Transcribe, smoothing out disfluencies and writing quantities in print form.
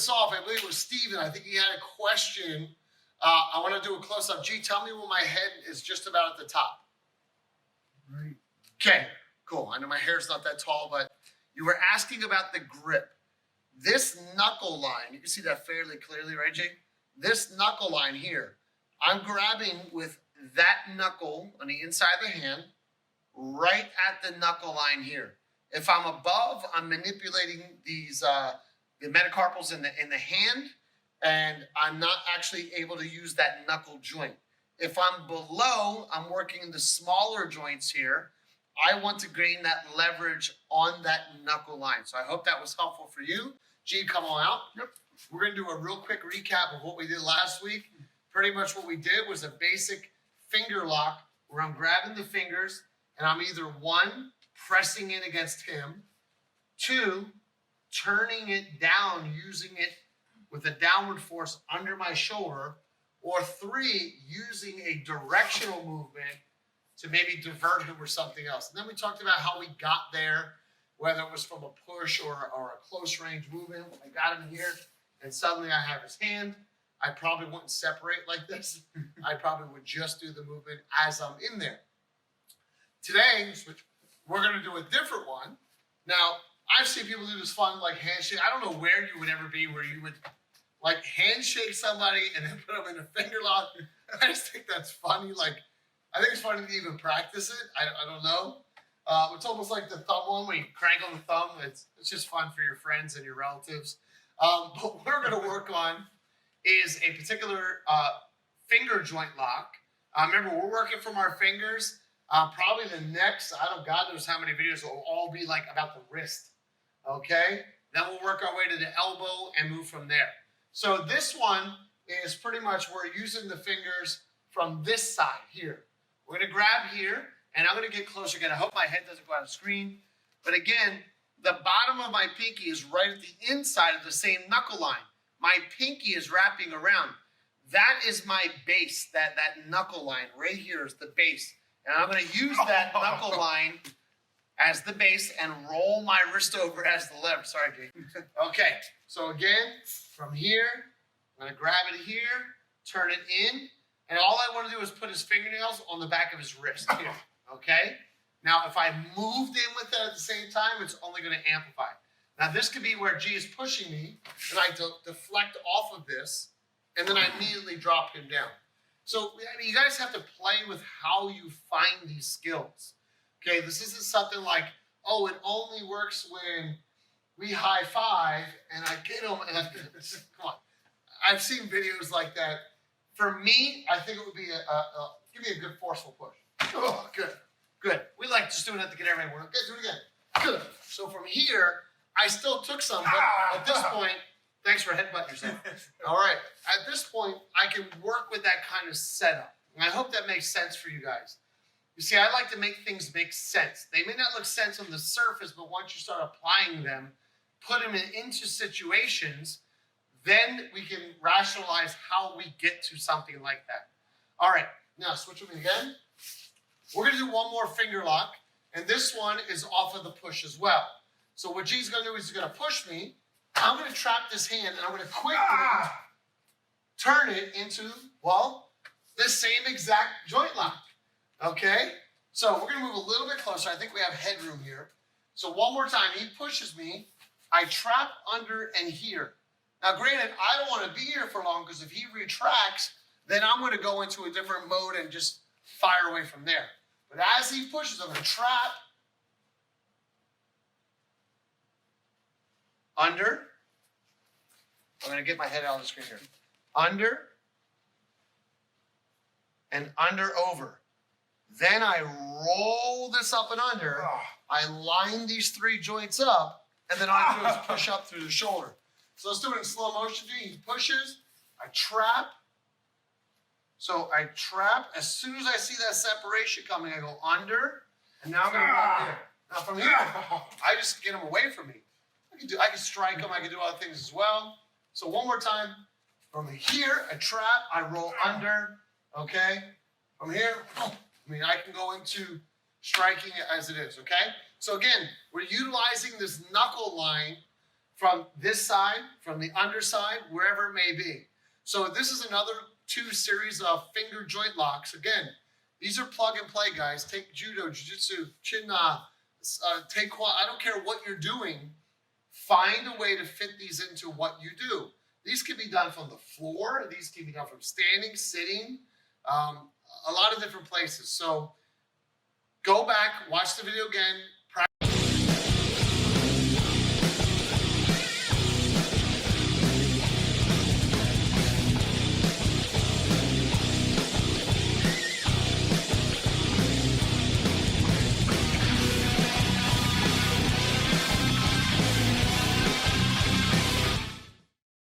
this off, I believe it was Steven. I think he had a question. I want to do a close-up. G, tell me when my head is just about at the top. Right. Okay, cool. I know my hair's not that tall, but you were asking about the grip. This knuckle line, you can see that fairly clearly, right, Jay? This knuckle line here, I'm grabbing with that knuckle on the inside of the hand, right at the knuckle line here. If I'm above, I'm manipulating these the metacarpals in the hand, and I'm not actually able to use that knuckle joint. If I'm below, I'm working the smaller joints here. I want to gain that leverage on that knuckle line. So I hope that was helpful for you. G, come on out. Yep. We're going to do a real quick recap of what we did last week. Pretty much what we did was a basic finger lock where I'm grabbing the fingers and I'm either 1, pressing in against him, 2, turning it down, using it with a downward force under my shoulder, or 3, using a directional movement to maybe divert him or something else. And then we talked about how we got there, whether it was from a push or a close range movement. I got him here and suddenly I have his hand. I probably wouldn't separate like this. I probably would just do the movement as I'm in there. Today, we're going to do a different one. Now, I've seen people do this fun like handshake. I don't know where you would ever be where you would like handshake somebody and then put them in a finger lock. I just think that's funny. Like, I think it's funny to even practice it. I don't know. It's almost like the thumb one where you crank on the thumb. It's just fun for your friends and your relatives. But what we're going to work on is a particular finger joint lock. Remember, we're working from our fingers. Probably the next, God knows how many videos will all be like about the wrist. Okay? Then we'll work our way to the elbow and move from there. So this one is pretty much we're using the fingers from this side here. We're going to grab here, and I'm going to get closer again. I hope my head doesn't go out of the screen. But again, the bottom of my pinky is right at the inside of the same knuckle line. My pinky is wrapping around. That is my base, that knuckle line right here is the base. And I'm going to use that knuckle line as the base and roll my wrist over as the lever. Sorry, Jake. Okay, so again, from here, I'm going to grab it here, turn it in, and all I want to do is put his fingernails on the back of his wrist here, okay? Now, if I moved in with that at the same time, it's only going to amplify. Now, this could be where G is pushing me, and I deflect off of this, and then I immediately drop him down. So, I mean, you guys have to play with how you find these skills. Okay, this isn't something like, oh, it only works when we high five and I get him. And come on. I've seen videos like that. For me, I think it would be give me a good forceful push. Oh, good, good. We like just doing that to get everybody working. Okay, do it again. Good. So from here, I still took some, but at this point, thanks for headbutting yourself. All right. At this point, I can work with that kind of setup. And I hope that makes sense for you guys. You see, I like to make things make sense. They may not look sense on the surface, but once you start applying them, put them into situations, then we can rationalize how we get to something like that. All right. Now, switch with me again. We're going to do one more finger lock, and this one is off of the push as well. So what G's going to do is he's going to push me. I'm going to trap this hand, and I'm going to quickly turn it into, well, the same exact joint lock. Okay? So we're going to move a little bit closer. I think we have headroom here. So one more time. He pushes me. I trap under and here. Now, granted, I don't want to be here for long because if he retracts, then I'm going to go into a different mode and just fire away from there. But as he pushes, I'm going to trap. Under. I'm going to get my head out of the screen here. Under. And under over. Then I roll this up and under. I line these 3 joints up. And then all I do is push up through the shoulder. So let's do it in slow motion. He pushes. I trap. So I trap. As soon as I see that separation coming, I go under. And now I'm going to go here. Now from here, I just get him away from me. I can strike him. I can do other things as well. So one more time. From here, I trap. I roll under. Okay? From here, I can go into striking as it is. Okay? So again, we're utilizing this knuckle line from this side, from the underside, wherever it may be. So this is another 2 series of finger joint locks. Again, these are plug and play, guys. Take Judo, Jiu Jitsu, Taekwondo. I don't care what you're doing. Find a way to fit these into what you do. These can be done from the floor. These can be done from standing, sitting, a lot of different places. So go back, watch the video again.